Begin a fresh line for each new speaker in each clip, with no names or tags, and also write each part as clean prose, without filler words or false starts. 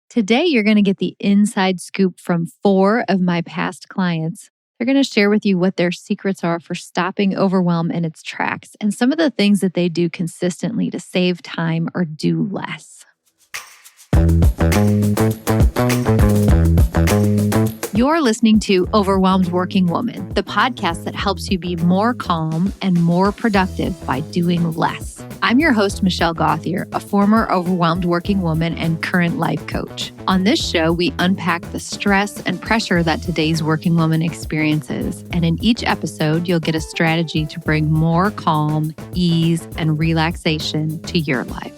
Today, you're going to get the inside scoop from 4 of my past clients. They're going to share with you what their secrets are for stopping overwhelm in its tracks and some of the things that they do consistently to save time or do less. You're listening to Overwhelmed Working Woman, the podcast that helps you be more calm and more productive by doing less. I'm your host, Michelle Gauthier, a former overwhelmed working woman and current life coach. On this show, we unpack the stress and pressure that today's working woman experiences. And in each episode, you'll get a strategy to bring more calm, ease, and relaxation to your life.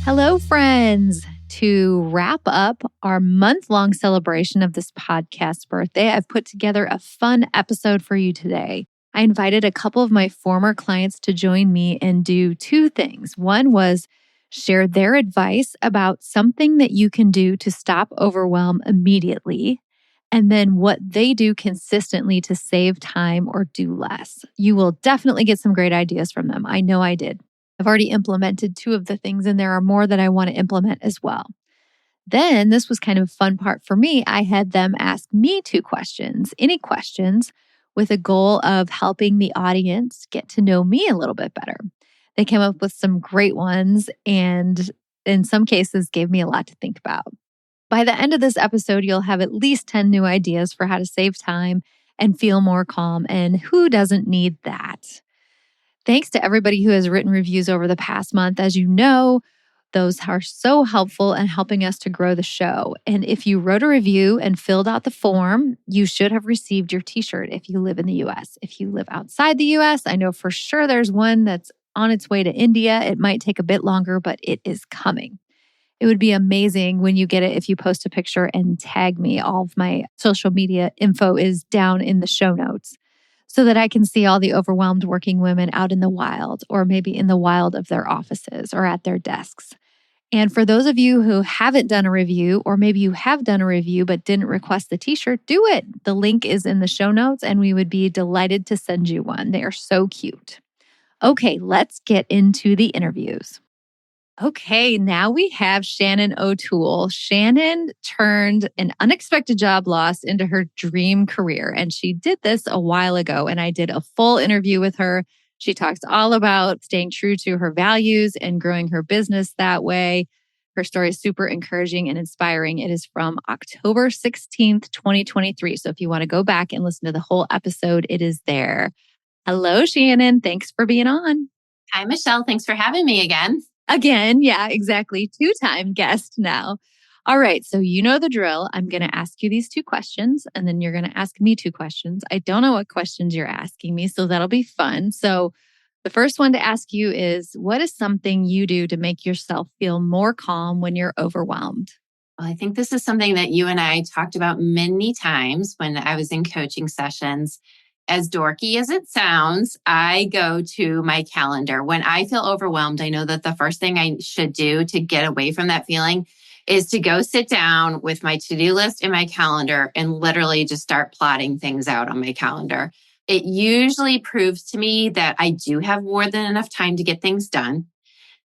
Hello, friends. To wrap up our month-long celebration of this podcast's birthday, I've put together a fun episode for you today. I invited a couple of my former clients to join me and do 2 things. One was share their advice about something that you can do to stop overwhelm immediately, and then what they do consistently to save time or do less. You will definitely get some great ideas from them. I know I did. I've already implemented 2 of the things, and there are more that I want to implement as well. Then, this was kind of a fun part for me. I had them ask me 2 questions, any questions, with a goal of helping the audience get to know me a little bit better. They came up with some great ones and in some cases gave me a lot to think about. By the end of this episode, you'll have at least 10 new ideas for how to save time and feel more calm. And who doesn't need that? Thanks to everybody who has written reviews over the past month. As you know, those are so helpful in helping us to grow the show. And if you wrote a review and filled out the form, you should have received your t-shirt if you live in the US. If you live outside the US, I know for sure there's one that's on its way to India. It might take a bit longer, but it is coming. It would be amazing when you get it if you post a picture and tag me. All of my social media info is down in the show notes, so that I can see all the overwhelmed working women out in the wild, or maybe in the wild of their offices or at their desks. And for those of you who haven't done a review, or maybe you have done a review but didn't request the t-shirt, do it. The link is in the show notes and we would be delighted to send you one. They are so cute. Okay, let's get into the interviews. Okay, now we have Shannon O'Toole. Shannon turned an unexpected job loss into her dream career, and she did this a while ago, and I did a full interview with her. She talks all about staying true to her values and growing her business that way. Her story is super encouraging and inspiring. It is from October 16th, 2023. So if you want to go back and listen to the whole episode, it is there. Hello, Shannon. Thanks for being on.
Hi, Michelle. Thanks for having me again.
Again, yeah, exactly. 2-time guest now. All right. So you know the drill. I'm going to ask you these 2 questions, and then you're going to ask me 2 questions. I don't know what questions you're asking me, so that'll be fun. So the first one to ask you is, what is something you do to make yourself feel more calm when you're overwhelmed?
Well, I think this is something that you and I talked about many times when I was in coaching sessions. As dorky as it sounds, I go to my calendar. When I feel overwhelmed, I know that the first thing I should do to get away from that feeling is to go sit down with my to-do list in my calendar and literally just start plotting things out on my calendar. It usually proves to me that I do have more than enough time to get things done,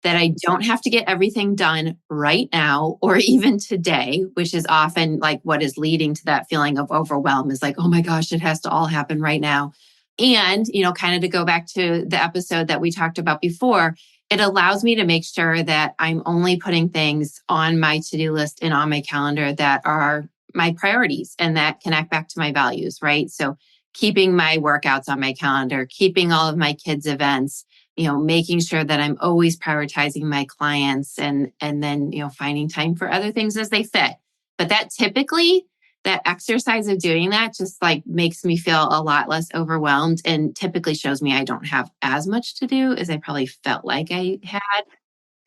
that I don't have to get everything done right now or even today, which is often like what is leading to that feeling of overwhelm, is like, oh my gosh, it has to all happen right now. And, kind of to go back to the episode that we talked about before, it allows me to make sure that I'm only putting things on my to-do list and on my calendar that are my priorities and that connect back to my values, right? So keeping my workouts on my calendar, keeping all of my kids' events, making sure that I'm always prioritizing my clients and then, finding time for other things as they fit. But that exercise of doing that just like makes me feel a lot less overwhelmed and typically shows me I don't have as much to do as I probably felt like I had.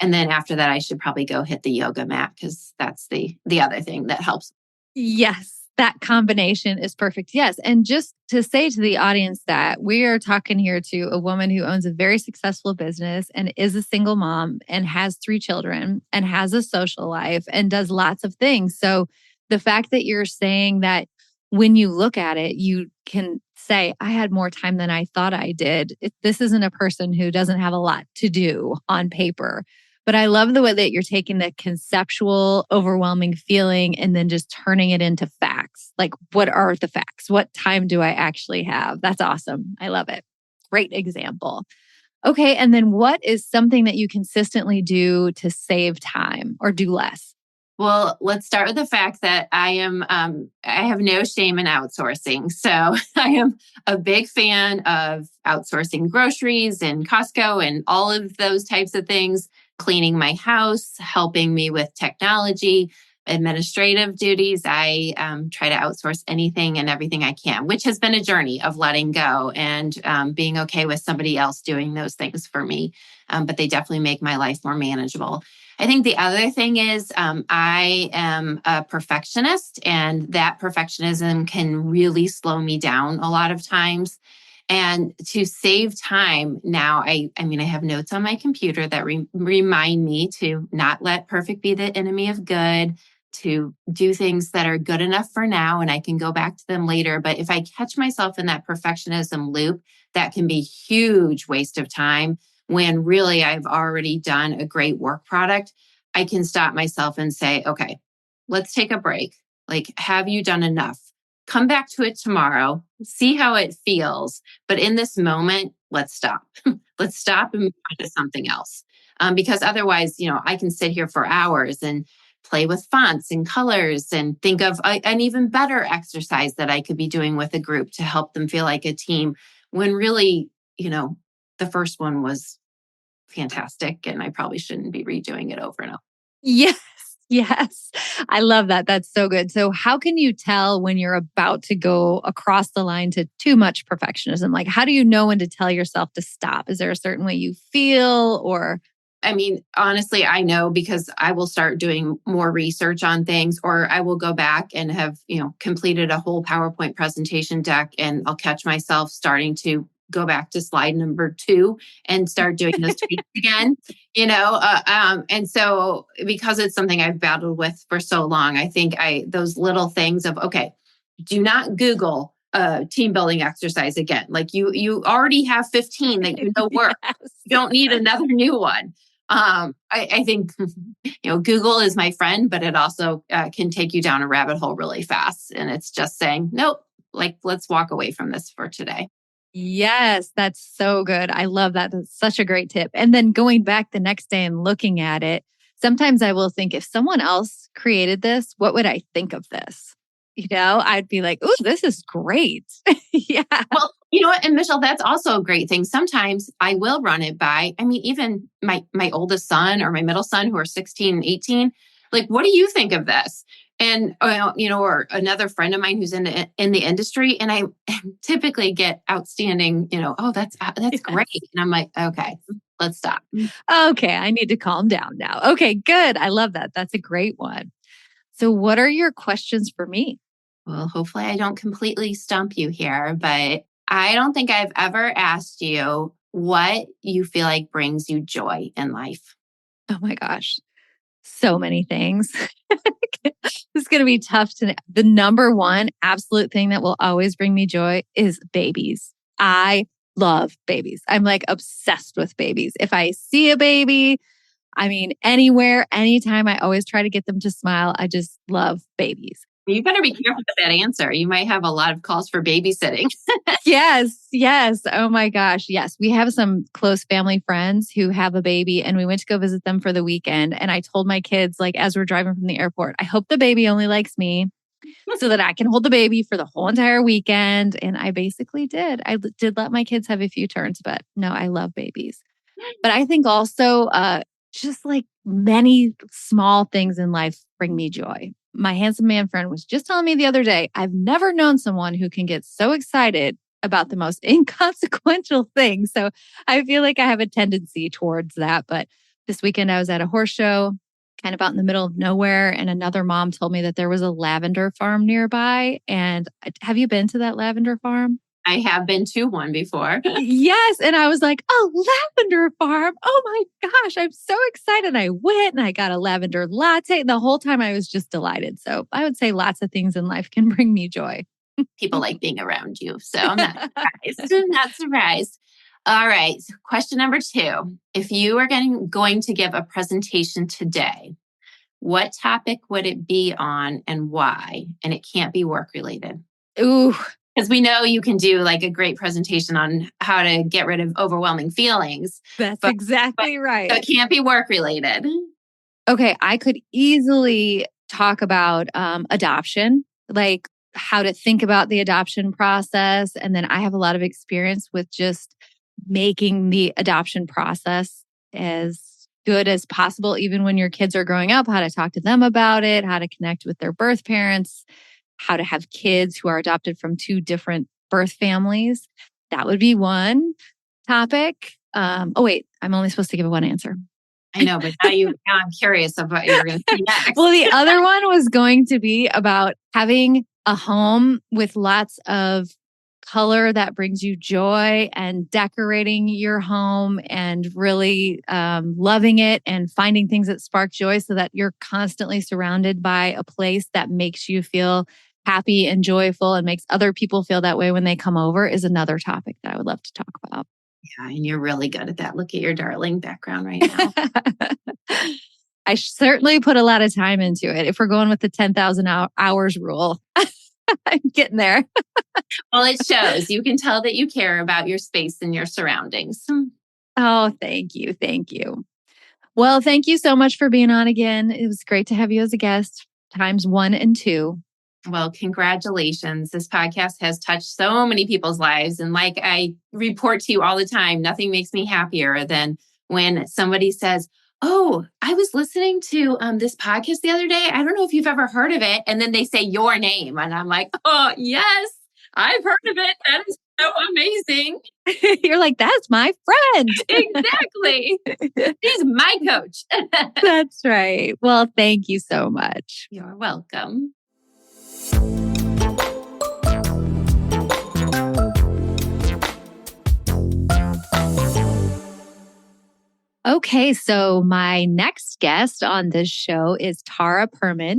And then after that, I should probably go hit the yoga mat because that's the other thing that helps.
Yes. That combination is perfect. Yes. And just to say to the audience that we are talking here to a woman who owns a very successful business and is a single mom and has 3 children and has a social life and does lots of things. So the fact that you're saying that when you look at it, you can say, I had more time than I thought I did. This isn't a person who doesn't have a lot to do on paper. But I love the way that you're taking the conceptual, overwhelming feeling and then just turning it into facts. Like, what are the facts? What time do I actually have? That's awesome. I love it. Great example. Okay. And then what is something that you consistently do to save time or do less?
Well, let's start with the fact that I have no shame in outsourcing. So I am a big fan of outsourcing groceries and Costco and all of those types of things, cleaning my house, helping me with technology, administrative duties. I try to outsource anything and everything I can, which has been a journey of letting go and being okay with somebody else doing those things for me. But they definitely make my life more manageable. I think the other thing is I am a perfectionist, and that perfectionism can really slow me down a lot of times. And to save time now, I have notes on my computer that remind me to not let perfect be the enemy of good, to do things that are good enough for now, and I can go back to them later. But if I catch myself in that perfectionism loop, that can be a huge waste of time when really I've already done a great work product. I can stop myself and say, okay, let's take a break. Like, have you done enough? Come back to it tomorrow, see how it feels. But in this moment, let's stop. Let's stop and move on to something else. Because otherwise, I can sit here for hours and play with fonts and colors and think of an even better exercise that I could be doing with a group to help them feel like a team, when really, the first one was fantastic and I probably shouldn't be redoing it over and over.
Yes. Yes. I love that. That's so good. So, how can you tell when you're about to go across the line to too much perfectionism? Like, how do you know when to tell yourself to stop? Is there a certain way you feel or?
Honestly, I know because I will start doing more research on things, or I will go back and have, completed a whole PowerPoint presentation deck, and I'll catch myself starting to go back to slide number 2 and start doing those tweaks again, and so because it's something I've battled with for so long, I think those little things of, okay, do not Google a team building exercise again. Like you already have 15 that work.
Yes.
You don't need another new one. I think, Google is my friend, but it also can take you down a rabbit hole really fast. And it's just saying, nope, like, let's walk away from this for today.
Yes, that's so good. I love that. That's such a great tip. And then going back the next day and looking at it, sometimes I will think if someone else created this, what would I think of this? I'd be like, "Ooh, this is great." Yeah.
Well, you know what? And Michelle, that's also a great thing. Sometimes I will run it by, even my oldest son or my middle son who are 16 and 18, like, what do you think of this? And, or another friend of mine who's in the industry, and I typically get outstanding, oh, that's
Yes.
great. And I'm like, okay, let's stop.
Okay, I need to calm down now. Okay, good. I love that. That's a great one. So, what are your questions for me?
Well, hopefully I don't completely stump you here, but I don't think I've ever asked you what you feel like brings you joy in life.
Oh my gosh, so many things. It's going to be tough to. The number one absolute thing that will always bring me joy is babies. I love babies. I'm like obsessed with babies. If I see a baby, anywhere, anytime, I always try to get them to smile. I just love babies.
You better be careful with that answer. You might have a lot of calls for babysitting.
Yes, yes. Oh my gosh. Yes. We have some close family friends who have a baby, and we went to go visit them for the weekend. And I told my kids, like, as we're driving from the airport, I hope the baby only likes me so that I can hold the baby for the whole entire weekend. And I basically did. Did let my kids have a few turns, but no, I love babies. But I think also, just like many small things in life bring me joy. My handsome man friend was just telling me the other day, I've never known someone who can get so excited about the most inconsequential things. So I feel like I have a tendency towards that. But this weekend I was at a horse show, kind of out in the middle of nowhere. And another mom told me that there was a lavender farm nearby. And have you been to that lavender farm?
I have been to one before.
Yes. And I was like, oh, lavender farm. Oh my gosh, I'm so excited. I went and I got a lavender latte. And the whole time I was just delighted. So I would say lots of things in life can bring me joy.
People like being around you. So I'm not surprised. I'm not surprised. All right. So question number 2. If you are going to give a presentation today, what topic would it be on and why? And it can't be work related.
Ooh,
because we know you can do like a great presentation on how to get rid of overwhelming feelings.
that's exactly right.
So it can't be work related.
Okay, I could easily talk about adoption, like how to think about the adoption process. And then I have a lot of experience with just making the adoption process as good as possible, even when your kids are growing up, how to talk to them about it, how to connect with their birth parents, how to have kids who are adopted from 2 different birth families. That would be one topic. Oh, wait, I'm only supposed to give one answer.
I know, but now I'm curious of what you're going to say next.
Well, the other one was going to be about having a home with lots of color that brings you joy and decorating your home and really loving it and finding things that spark joy so that you're constantly surrounded by a place that makes you feel happy and joyful and makes other people feel that way when they come over is another topic that I would love to talk about.
Yeah, and you're really good at that. Look at your darling background right now.
I certainly put a lot of time into it. If we're going with the 10,000 hours rule, I'm getting there.
Well, it shows. You can tell that you care about your space and your surroundings.
Oh, thank you. Thank you. Well, thank you so much for being on again. It was great to have you as a guest, times 1 and 2.
Well, congratulations. This podcast has touched so many people's lives. And like I report to you all the time, nothing makes me happier than when somebody says, oh, I was listening to this podcast the other day. I don't know if you've ever heard of it. And then they say your name. And I'm like, oh, yes, I've heard of it. That is so amazing.
You're like, that's my friend.
Exactly. She's my coach.
That's right. Well, thank you so much.
You're welcome.
Okay, so my next guest on this show is Tara Perman.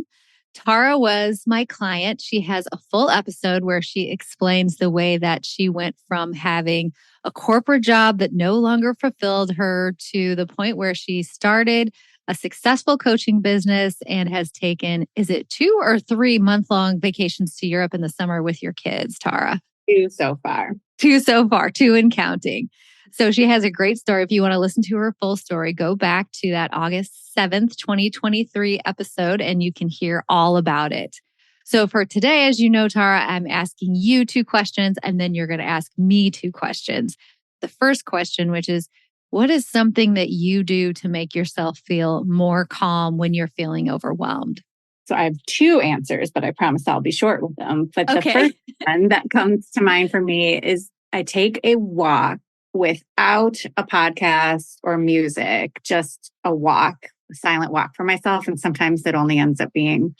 Tara was my client. She has a full episode where she explains the way that she went from having a corporate job that no longer fulfilled her to the point where she started a successful coaching business and has taken, is it 2 or 3 month-long vacations to Europe in the summer with your kids, Tara?
2 so far.
2 so far, 2 and counting. So she has a great story. If you want to listen to her full story, go back to that August 7th, 2023 episode, and you can hear all about it. So for today, as you know, Tara, I'm asking you 2 questions, and then you're going to ask me 2 questions. The first question, which is, what is something that you do to make yourself feel more calm when you're feeling overwhelmed?
So I have 2 answers, but I promise I'll be short with them. But the first one that comes to mind for me is I take a walk without a podcast or music, just a walk, a silent walk for myself. And sometimes it only ends up being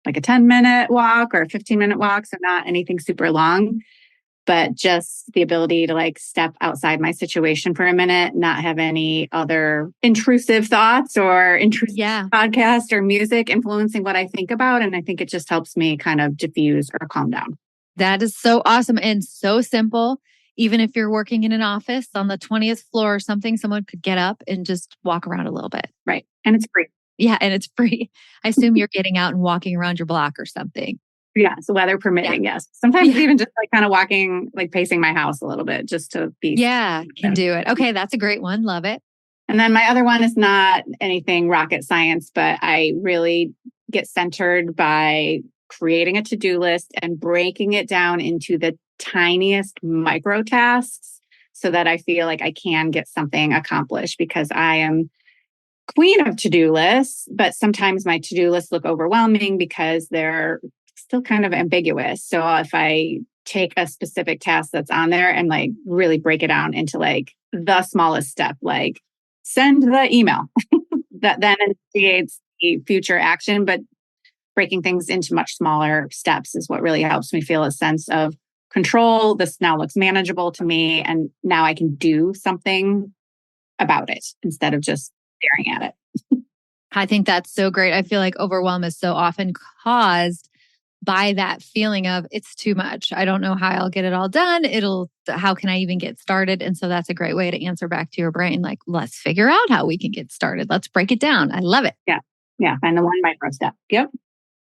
like a 10-minute walk or a 15-minute walk. So not anything super long, but just the ability to like step outside my situation for a minute, not have any other intrusive thoughts or intrusive podcast or music influencing what I think about. And I think it just helps me kind of diffuse or calm down.
That is so awesome and so simple. Even if you're working in an office on the 20th floor or something, someone could get up and just walk around a little bit.
Right. And it's free.
Yeah. And it's free. I assume you're getting out and walking around your block or something.
Yeah. So weather permitting, yes. Sometimes even just like kind of walking, like pacing my house a little bit just to be.
Yeah, can do it. Okay. That's a great one. Love it.
And then my other one is not anything rocket science, but I really get centered by creating a to-do list and breaking it down into the tiniest micro tasks so that I feel like I can get something accomplished, because I am queen of to-do lists, but sometimes my to-do lists look overwhelming because they're still kind of ambiguous. So if I take a specific task that's on there and like really break it down into like the smallest step, like send the email that then initiates the future action, but breaking things into much smaller steps is what really helps me feel a sense of control. This now looks manageable to me, and now I can do something about it instead of just staring at it.
I think that's so great. I feel like overwhelm is so often caused by that feeling of it's too much. I don't know how I'll get it all done. How can I even get started? And so that's a great way to answer back to your brain. Like, let's figure out how we can get started. Let's break it down. I love it.
Yeah. Yeah. Find the one micro step. Yep.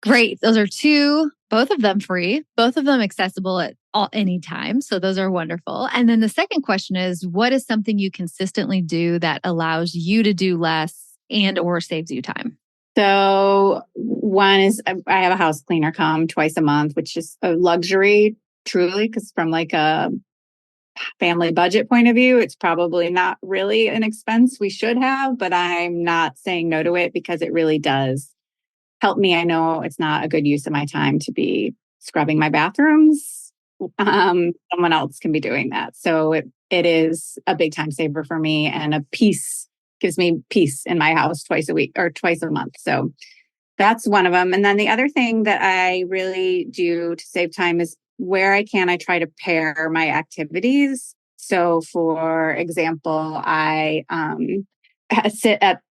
Great. Those are two, both of them free, both of them accessible at any time. So those are wonderful. And then the second question is, what is something you consistently do that allows you to do less and or saves you time?
So one is I have a house cleaner come twice a month, which is a luxury, truly, because from like a family budget point of view, it's probably not really an expense we should have, but I'm not saying no to it because it really does help me. I know it's not a good use of my time to be scrubbing my bathrooms. Someone else can be doing that. So it is a big time saver for me, and gives me peace in my house twice a week or twice a month. So that's one of them. And then the other thing that I really do to save time is where I can, I try to pair my activities. So for example, I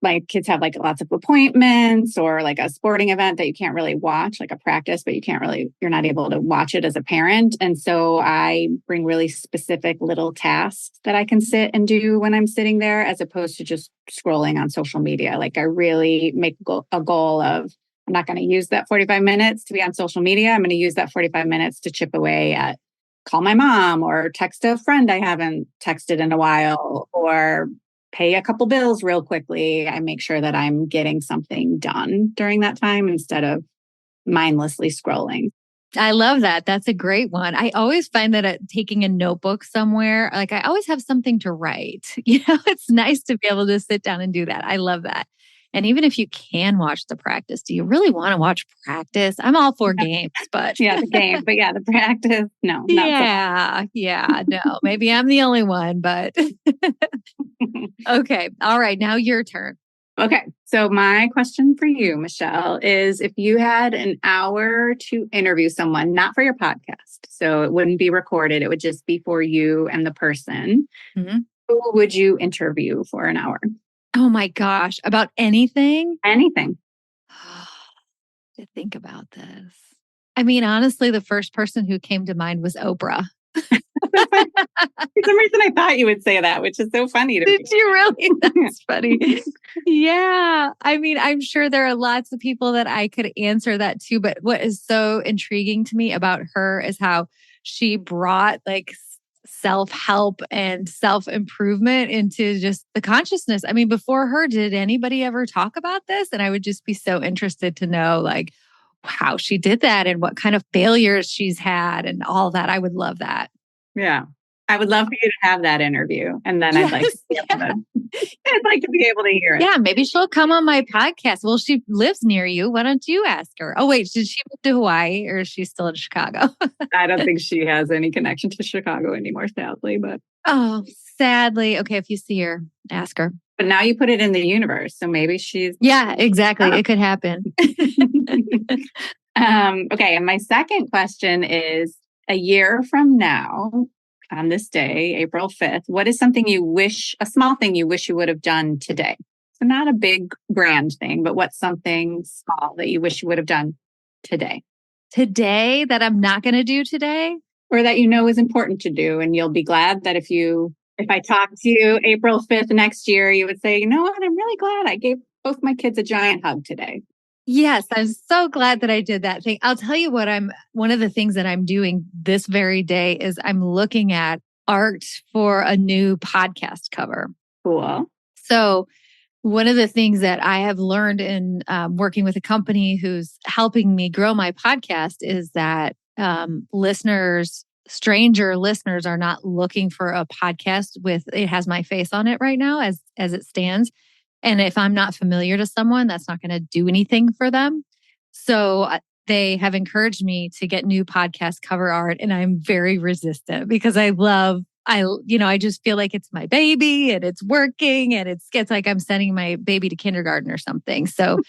my kids have like lots of appointments or like a sporting event that you can't really watch, like a practice, but you're not able to watch it as a parent. And so I bring really specific little tasks that I can sit and do when I'm sitting there, as opposed to just scrolling on social media. Like I really make a goal of, I'm not going to use that 45 minutes to be on social media. I'm going to use that 45 minutes to chip away at call my mom or text a friend I haven't texted in a while, or pay a couple bills real quickly. I make sure that I'm getting something done during that time instead of mindlessly scrolling.
I love that. That's a great one. I always find that taking a notebook somewhere, like I always have something to write. It's nice to be able to sit down and do that. I love that. And even if you can watch the practice, do you really want to watch practice? I'm all for games, but
yeah, the game, but yeah, the practice, no.
Yeah, no, maybe I'm the only one, but okay. All right. Now your turn.
Okay. So my question for you, Michelle, is if you had an hour to interview someone, not for your podcast, so it wouldn't be recorded, it would just be for you and the person, who would you interview for an hour?
Oh my gosh. About anything?
Anything.
To think about this. I mean, honestly, the first person who came to mind was Oprah.
For some reason, I thought you would say that, which is so funny to me.
Did you really? That's funny. Yeah. I mean, I'm sure there are lots of people that I could answer that to, but what is so intriguing to me about her is how she brought like self-help and self-improvement into just the consciousness. I mean, before her, did anybody ever talk about this? And I would just be so interested to know like how she did that and what kind of failures she's had and all that. I would love that.
Yeah. I would love for you to have that interview. And then I'd like to be able to hear it.
Yeah, maybe she'll come on my podcast. Well, she lives near you. Why don't you ask her? Oh, wait, did she move to Hawaii or is she still in Chicago?
I don't think she has any connection to Chicago anymore, sadly. But
oh, sadly. Okay, if you see her, ask her.
But now you put it in the universe. So maybe she's...
Yeah, exactly. It could happen.
Okay. And my second question is, a year from now, on this day, April 5th, what is something a small thing you wish you would have done today? So not a big grand thing, but what's something small that you wish you would have done today?
Today that I'm not going to do today?
Or that you know is important to do. And you'll be glad that if I talk to you April 5th next year, you would say, you know what? I'm really glad I gave both my kids a giant hug today.
Yes, I'm so glad that I did that thing. I'll tell you one of the things that I'm doing this very day is I'm looking at art for a new podcast cover.
Cool.
So one of the things that I have learned in working with a company who's helping me grow my podcast is that stranger listeners are not looking for a podcast it has my face on it right now as it stands. And if I'm not familiar to someone, that's not going to do anything for them. So they have encouraged me to get new podcast cover art. And I'm very resistant because I just feel like it's my baby and it's working and it's like I'm sending my baby to kindergarten or something. So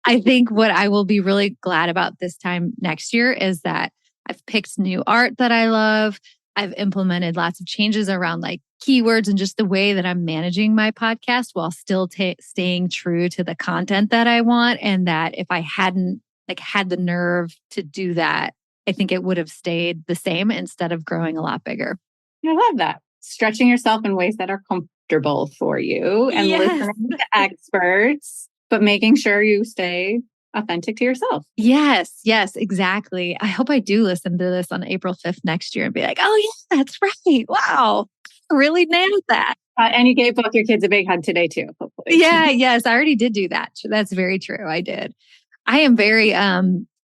I think what I will be really glad about this time next year is that I've picked new art that I love. I've implemented lots of changes around like keywords and just the way that I'm managing my podcast while still staying true to the content that I want. And that if I hadn't like had the nerve to do that, I think it would have stayed the same instead of growing a lot bigger.
I love that. Stretching yourself in ways that are comfortable for you and listening to experts, but making sure you stay authentic to yourself.
Yes, exactly. I hope I do listen to this on April 5th next year and be like, oh, yeah, that's right. Wow. I really nailed that.
And you gave both your kids a big hug today too, hopefully.
Yes, I already did do that. That's very true. I did. I am very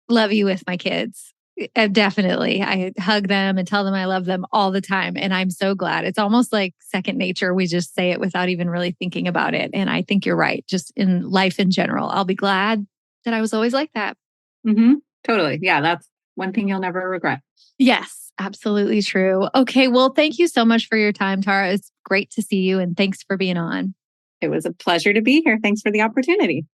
lovey with my kids. Definitely. I hug them and tell them I love them all the time. And I'm so glad. It's almost like second nature. We just say it without even really thinking about it. And I think you're right. Just in life in general, I'll be glad that I was always like that.
Mm-hmm. Totally. Yeah, that's one thing you'll never regret.
Yes, absolutely true. Okay. Well, thank you so much for your time, Tara. It's great to see you. And thanks for being on.
It was a pleasure to be here. Thanks for the opportunity.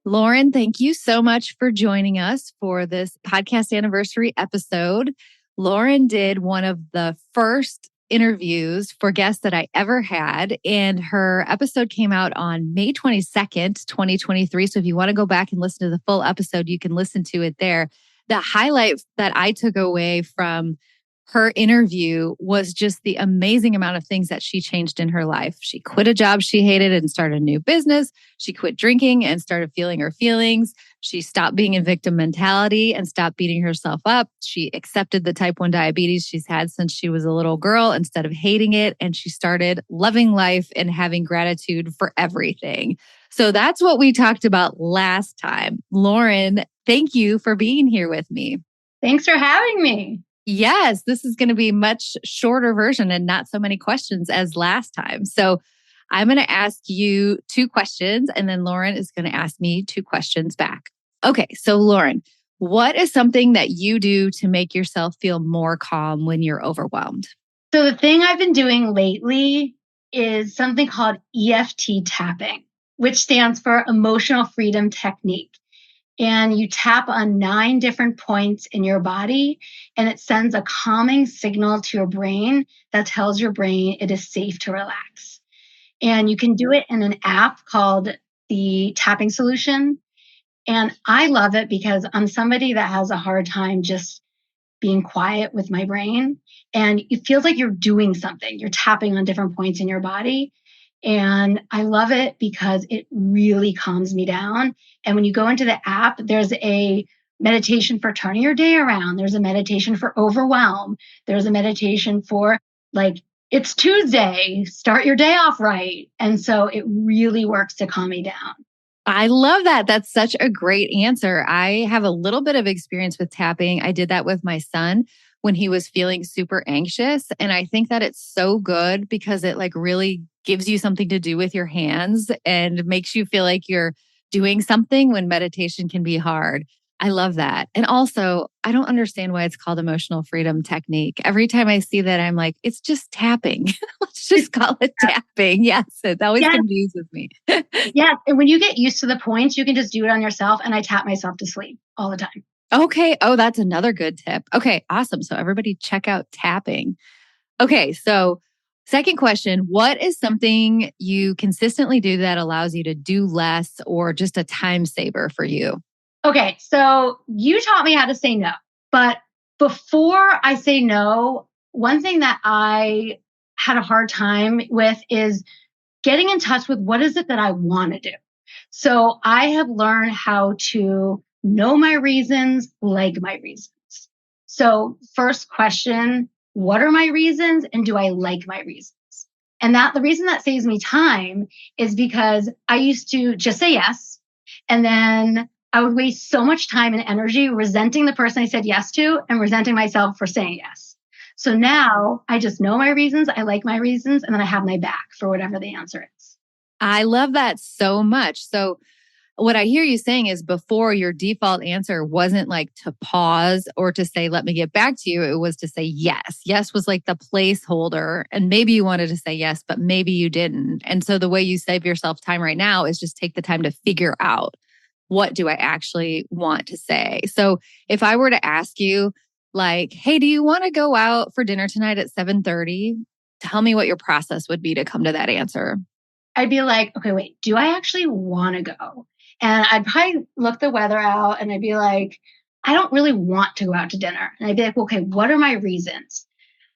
Lauren, thank you so much for joining us for this podcast anniversary episode. Lauren did one of the first interviews for guests that I ever had, and her episode came out on May 22nd, 2023. So if you want to go back and listen to the full episode, you can listen to it there. The highlight that I took away from her interview was just the amazing amount of things that she changed in her life. She quit a job she hated and started a new business. She quit drinking and started feeling her feelings. She stopped being in victim mentality and stopped beating herself up. She accepted the type 1 diabetes she's had since she was a little girl instead of hating it. And she started loving life and having gratitude for everything. So that's what we talked about last time. Lauren, thank you for being here with me.
Thanks for having me.
Yes, this is going to be a much shorter version and not so many questions as last time. So I'm going to ask you 2 questions and then Lauren is going to ask me 2 questions back. Okay, so Lauren, what is something that you do to make yourself feel more calm when you're overwhelmed?
So the thing I've been doing lately is something called EFT tapping, which stands for Emotional Freedom Technique. And you tap on 9 different points in your body, and it sends a calming signal to your brain that tells your brain it is safe to relax. And you can do it in an app called the Tapping Solution. And I love it because I'm somebody that has a hard time just being quiet with my brain. And it feels like you're doing something. You're tapping on different points in your body. And I love it because it really calms me down. And when you go into the app, there's a meditation for turning your day around. There's a meditation for overwhelm. There's a meditation for like, it's Tuesday, start your day off right. And so it really works to calm me down.
I love that. That's such a great answer. I have a little bit of experience with tapping. I did that with my son when he was feeling super anxious. And I think that it's so good because it like really gives you something to do with your hands and makes you feel like you're doing something when meditation can be hard. I love that. And also, I don't understand why it's called emotional freedom technique. Every time I see that, I'm like, it's just tapping. Let's just call it tapping. Yes, it always confuses me.
Yeah. And when you get used to the points, you can just do it on yourself. And I tap myself to sleep all the time.
Okay. Oh, that's another good tip. Okay. Awesome. So everybody check out tapping. Okay. So second question, what is something you consistently do that allows you to do less or just a time saver for you?
Okay. So you taught me how to say no. But before I say no, one thing that I had a hard time with is getting in touch with what is it that I want to do. So I have learned how to know my reasons, like my reasons. So first question, what are my reasons and do I like my reasons? And that the reason that saves me time is because I used to just say yes. And then I would waste so much time and energy resenting the person I said yes to and resenting myself for saying yes. So now I just know my reasons, I like my reasons, and then I have my back for whatever the answer is.
I love that so much. So what I hear you saying is before your default answer wasn't like to pause or to say, let me get back to you. It was to say yes. Yes was like the placeholder. And maybe you wanted to say yes, but maybe you didn't. And so the way you save yourself time right now is just take the time to figure out what do I actually want to say. So if I were to ask you, like, hey, do you want to go out for dinner tonight at 7:30? Tell me what your process would be to come to that answer.
I'd be like, okay, wait, do I actually want to go? And I'd probably look the weather out and I'd be like, I don't really want to go out to dinner. And I'd be like, okay, what are my reasons?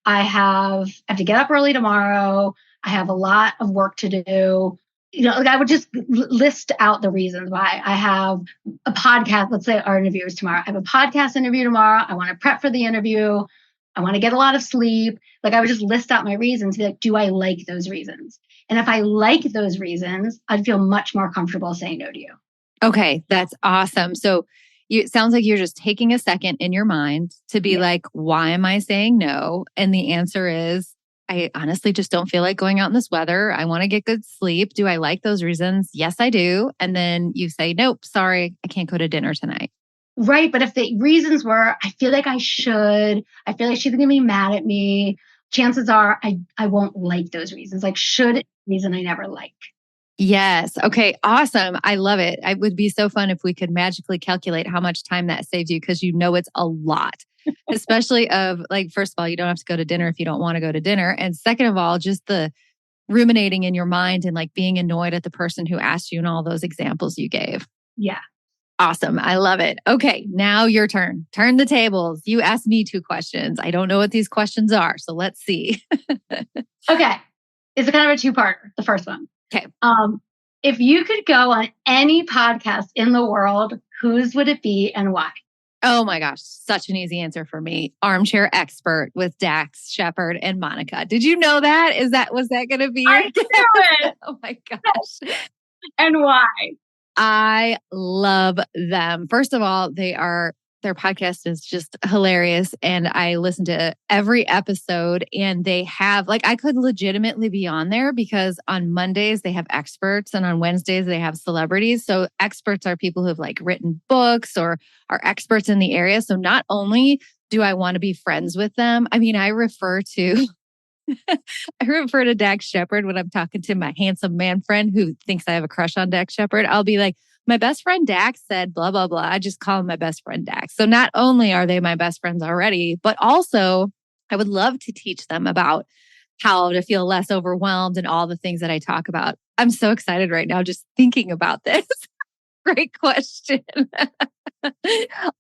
I have to get up early tomorrow. I have a lot of work to do. Like I would just list out the reasons why. I have a podcast. Let's say our interview is tomorrow. I have a podcast interview tomorrow. I want to prep for the interview. I want to get a lot of sleep. Like I would just list out my reasons. Be like, do I like those reasons? And if I like those reasons, I'd feel much more comfortable saying no to you.
Okay, that's awesome. So it sounds like you're just taking a second in your mind to be like, why am I saying no? And the answer is, I honestly just don't feel like going out in this weather. I want to get good sleep. Do I like those reasons? Yes, I do. And then you say, nope, sorry, I can't go to dinner tonight.
Right. But if the reasons were, I feel like I should, I feel like she's going to be mad at me, chances are I won't like those reasons. Like should reason I never like.
Yes. Okay. Awesome. I love it. It would be so fun if we could magically calculate how much time that saves you because you know it's a lot, especially of like, first of all, you don't have to go to dinner if you don't want to go to dinner. And second of all, just the ruminating in your mind and like being annoyed at the person who asked you and all those examples you gave.
Yeah.
Awesome. I love it. Okay. Now your turn. Turn the tables. You asked me 2 questions. I don't know what these questions are. So let's see.
Okay. It's a kind of a 2-parter, the first one.
Okay.
If you could go on any podcast in the world, whose would it be and why?
Oh my gosh. Such an easy answer for me. Armchair Expert with Dax Shepard and Monica. Did you know that? Was that going to be your
it.
Oh my gosh.
And why?
I love them. First of all, their podcast is just hilarious. And I listen to every episode and they have I could legitimately be on there because on Mondays they have experts and on Wednesdays they have celebrities. So experts are people who have written books or are experts in the area. So not only do I want to be friends with them, I refer to Dax Shepard when I'm talking to my handsome man friend who thinks I have a crush on Dax Shepard. I'll be like, my best friend Dax said blah, blah, blah. I just call him my best friend Dax. So not only are they my best friends already, but also I would love to teach them about how to feel less overwhelmed and all the things that I talk about. I'm so excited right now just thinking about this. Great question.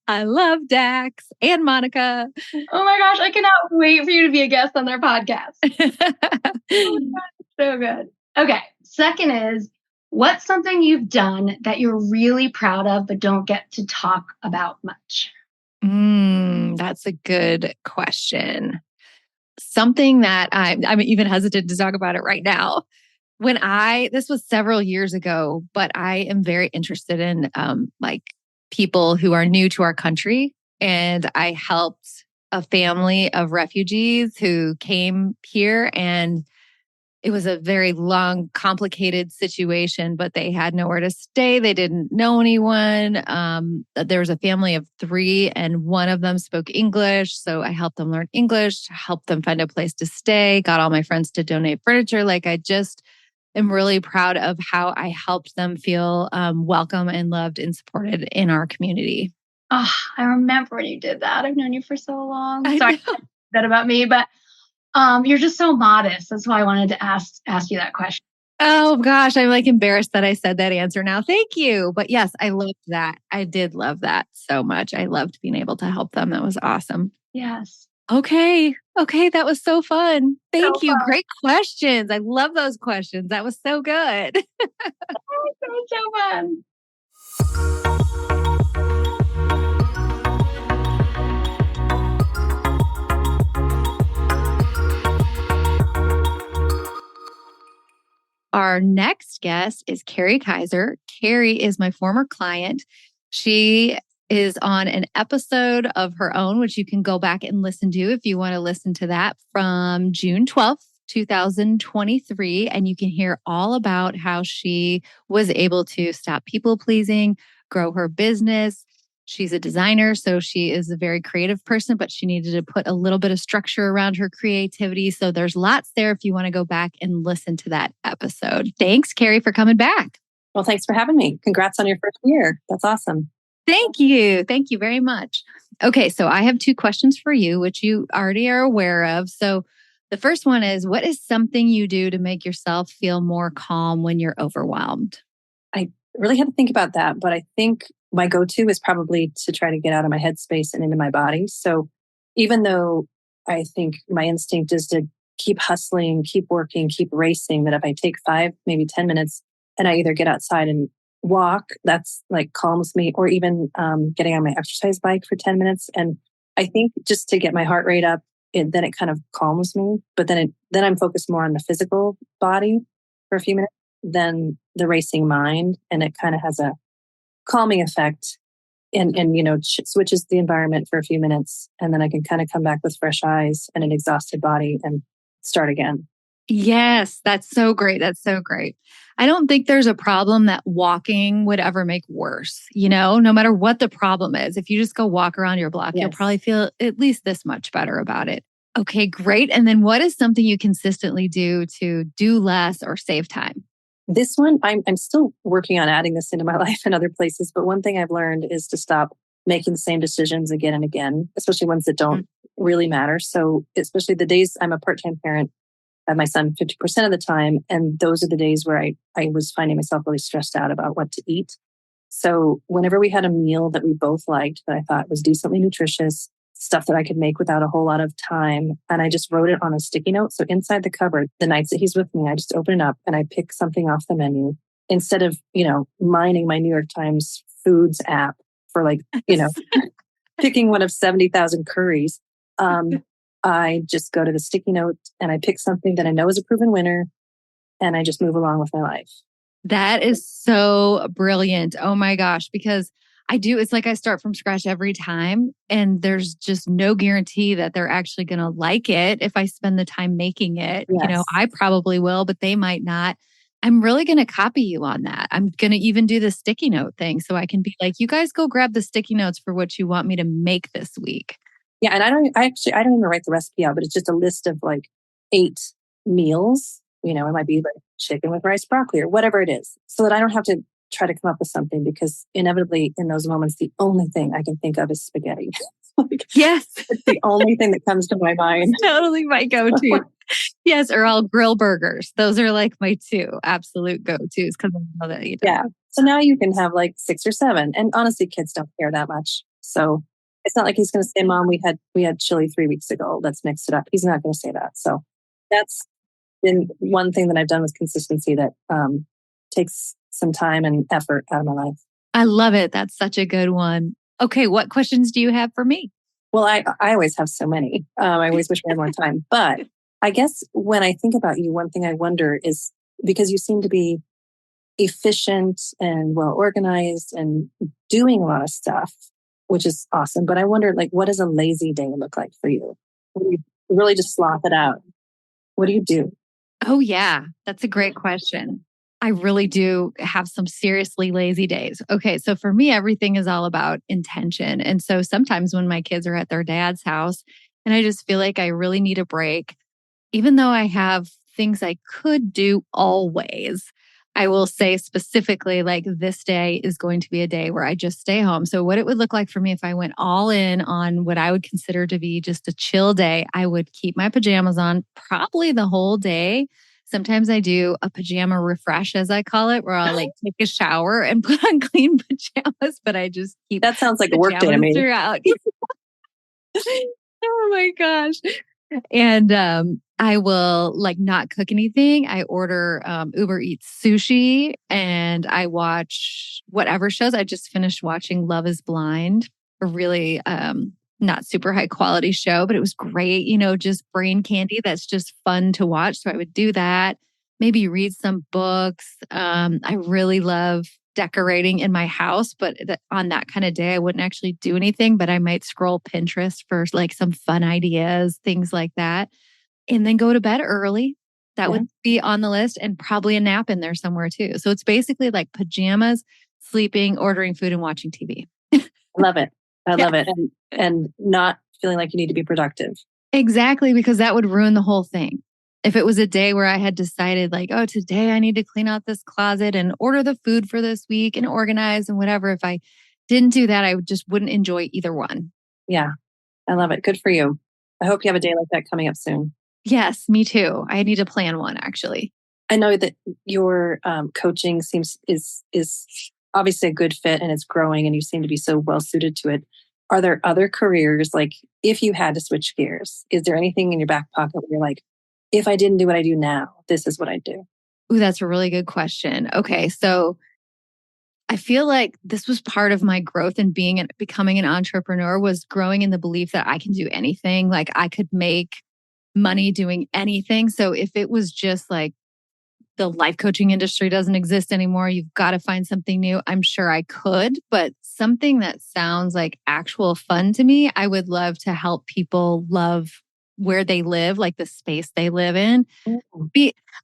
I love Dax and Monica.
Oh my gosh, I cannot wait for you to be a guest on their podcast. Oh my God, so good. Okay. Second is, what's something you've done that you're really proud of but don't get to talk about much?
That's a good question. Something that I'm even hesitant to talk about it right now. This was several years ago, but I am very interested in people who are new to our country. And I helped a family of refugees who came here, and it was a very long, complicated situation, but they had nowhere to stay. They didn't know anyone. There was a family of 3 and one of them spoke English. So I helped them learn English, helped them find a place to stay, got all my friends to donate furniture. I just am really proud of how I helped them feel welcome and loved and supported in our community.
Oh, I remember when you did that. I've known you for so long. Sorry that about me, but you're just so modest. That's why I wanted to ask you that question.
Oh gosh, I'm embarrassed that I said that answer now. Thank you. But yes, I loved that. I did love that so much. I loved being able to help them. That was awesome.
Yes.
Okay. That was so fun. Thank you. Great questions. I love those questions. That was so good.
That was so fun.
Our next guest is Carrie Kaiser. Carrie is my former client. She is on an episode of her own, which you can go back and listen to if you want to listen to that, from June 12th, 2023. And you can hear all about how she was able to stop people pleasing, grow her business. She's a designer, so she is a very creative person, but she needed to put a little bit of structure around her creativity. So there's lots there if you want to go back and listen to that episode. Thanks, Carrie, for coming back.
Well, thanks for having me. Congrats on your first year. That's awesome.
Thank you. Thank you very much. Okay, so I have 2 questions for you, which you already are aware of. So the first one is, what is something you do to make yourself feel more calm when you're overwhelmed?
I really had to think about that, but I think my go-to is probably to try to get out of my headspace and into my body. So even though I think my instinct is to keep hustling, keep working, keep racing, that if I take 5, maybe 10 minutes and I either get outside and walk, that's like calms me, or even getting on my exercise bike for 10 minutes. And I think just to get my heart rate up, then it kind of calms me. But then I'm focused more on the physical body for a few minutes than the racing mind. And it kind of has a calming effect and switches the environment for a few minutes. And then I can kind of come back with fresh eyes and an exhausted body and start again.
Yes, that's so great. That's so great. I don't think there's a problem that walking would ever make worse. No matter what the problem is, if you just go walk around your block, you'll probably feel at least this much better about it. Okay, great. And then what is something you consistently do to do less or save time?
This one, I'm still working on adding this into my life and other places. But one thing I've learned is to stop making the same decisions again and again, especially ones that don't really matter. So especially the days I'm a part-time parent, I have my son 50% of the time. And those are the days where I was finding myself really stressed out about what to eat. So whenever we had a meal that we both liked, that I thought was decently nutritious, stuff that I could make without a whole lot of time, and I just wrote it on a sticky note. So inside the cupboard, the nights that he's with me, I just open it up and I pick something off the menu instead of, mining my New York Times foods app for picking one of 70,000 curries. I just go to the sticky note and I pick something that I know is a proven winner and I just move along with my life.
That is so brilliant. Oh my gosh, because it's like I start from scratch every time and there's just no guarantee that they're actually going to like it if I spend the time making it.
Yes.
I probably will, but they might not. I'm really going to copy you on that. I'm going to even do the sticky note thing so I can be like, you guys go grab the sticky notes for what you want me to make this week.
Yeah. And I don't even write the recipe out, but it's just a list of 8 meals. It might be like chicken with rice, broccoli, or whatever it is, so that I don't have to try to come up with something, because inevitably in those moments, the only thing I can think of is spaghetti.
Yes.
It's the only thing that comes to my mind.
Totally my go-to. Yes. Or I'll grill burgers. Those are like my 2 absolute go-tos because I know that you do.
Yeah. So now you can have 6 or 7. And honestly, kids don't care that much. So it's not like he's going to say, Mom, we had chili 3 weeks ago. Let's mix it up. He's not going to say that. So that's been one thing that I've done with consistency that takes some time and effort out of my life.
I love it. That's such a good one. Okay, what questions do you have for me?
Well, I always have so many. I always wish we had more time. But I guess when I think about you, one thing I wonder is, because you seem to be efficient and well organized and doing a lot of stuff, which is awesome. But I wonder, what does a lazy day look like for you? You really just slop it out. What do you do?
Oh, yeah. That's a great question. I really do have some seriously lazy days. Okay, so for me, everything is all about intention. And so sometimes when my kids are at their dad's house and I just feel like I really need a break, even though I have things I could do always, I will say specifically, this day is going to be a day where I just stay home. So what it would look like for me if I went all in on what I would consider to be just a chill day, I would keep my pajamas on probably the whole day. Sometimes I do a pajama refresh, as I call it, where I'll take a shower and put on clean pajamas, but I just keep
that sounds like a work day to me.
Throughout. Oh my gosh. And I will not cook anything. I order Uber Eats sushi and I watch whatever shows. I just finished watching Love is Blind, a really not super high quality show, but it was great. Just brain candy that's just fun to watch. So I would do that, maybe read some books. I really love decorating in my house, but on that kind of day, I wouldn't actually do anything, but I might scroll Pinterest for some fun ideas, things like that. And then go to bed early. That would be on the list, and probably a nap in there somewhere too. So it's basically pajamas, sleeping, ordering food, and watching TV.
Love it. I love it. And not feeling like you need to be productive.
Exactly, because that would ruin the whole thing. If it was a day where I had decided today I need to clean out this closet and order the food for this week and organize and whatever, if I didn't do that, I just wouldn't enjoy either one.
Yeah, I love it. Good for you. I hope you have a day like that coming up soon.
Yes, me too. I need to plan one actually.
I know that your coaching is obviously a good fit and it's growing and you seem to be so well suited to it. Are there other careers, like if you had to switch gears, is there anything in your back pocket where you're like, if I didn't do what I do now, this is what I'd do?
Ooh, that's a really good question. Okay, so I feel like this was part of my growth in becoming an entrepreneur, was growing in the belief that I can do anything. Like I could make money doing anything. So if it was just like the life coaching industry doesn't exist anymore, you've got to find something new, I'm sure I could, but something that sounds like actual fun to me, I would love to help people love where they live, like the space they live in.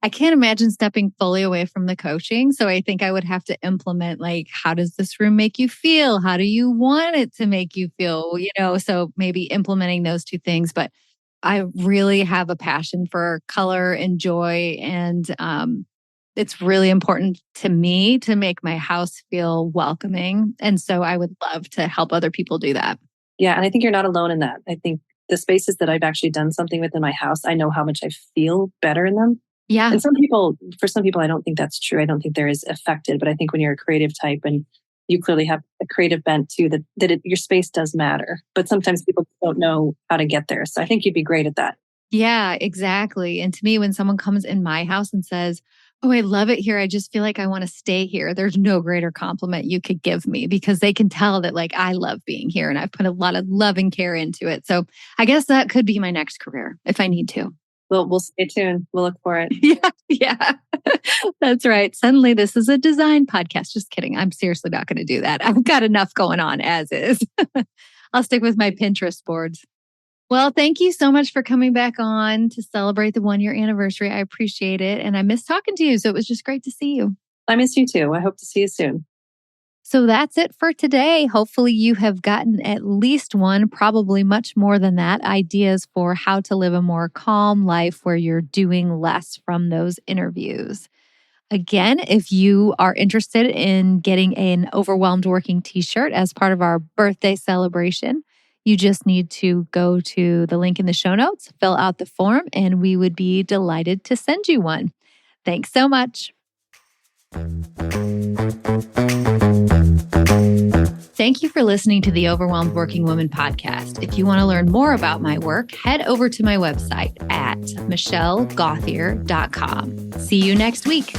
I can't imagine stepping fully away from the coaching. So I think I would have to implement, like, how does this room make you feel? How do you want it to make you feel? So maybe implementing those two things. But I really have a passion for color and joy. And it's really important to me to make my house feel welcoming. And so I would love to help other people do that.
Yeah. And I think you're not alone in that. I think the spaces that I've actually done something with in my house, I know how much I feel better in them.
Yeah.
And for some people, I don't think that's true. I don't think they're as affected. But I think when you're a creative type and you clearly have a creative bent too, your space does matter. But sometimes people don't know how to get there. So I think you'd be great at that.
Yeah, exactly. And to me, when someone comes in my house and says, "Oh, I love it here. I just feel like I want to stay here," there's no greater compliment you could give me, because they can tell that like I love being here and I've put a lot of love and care into it. So I guess that could be my next career if I need to.
We'll stay tuned. We'll look for it.
Yeah, that's right. Suddenly this is a design podcast. Just kidding. I'm seriously not going to do that. I've got enough going on as is. I'll stick with my Pinterest boards. Well, thank you so much for coming back on to celebrate the 1-year anniversary. I appreciate it. And I miss talking to you. So it was just great to see you.
I miss you too. I hope to see you soon.
So that's it for today. Hopefully you have gotten at least one, probably much more than that, ideas for how to live a more calm life where you're doing less from those interviews. Again, if you are interested in getting an Overwhelmed Working t-shirt as part of our birthday celebration, you just need to go to the link in the show notes, fill out the form, and we would be delighted to send you one. Thanks so much. Thank you for listening to the Overwhelmed Working Woman podcast. If you want to learn more about my work, head over to my website at michellegauthier.com. See you next week.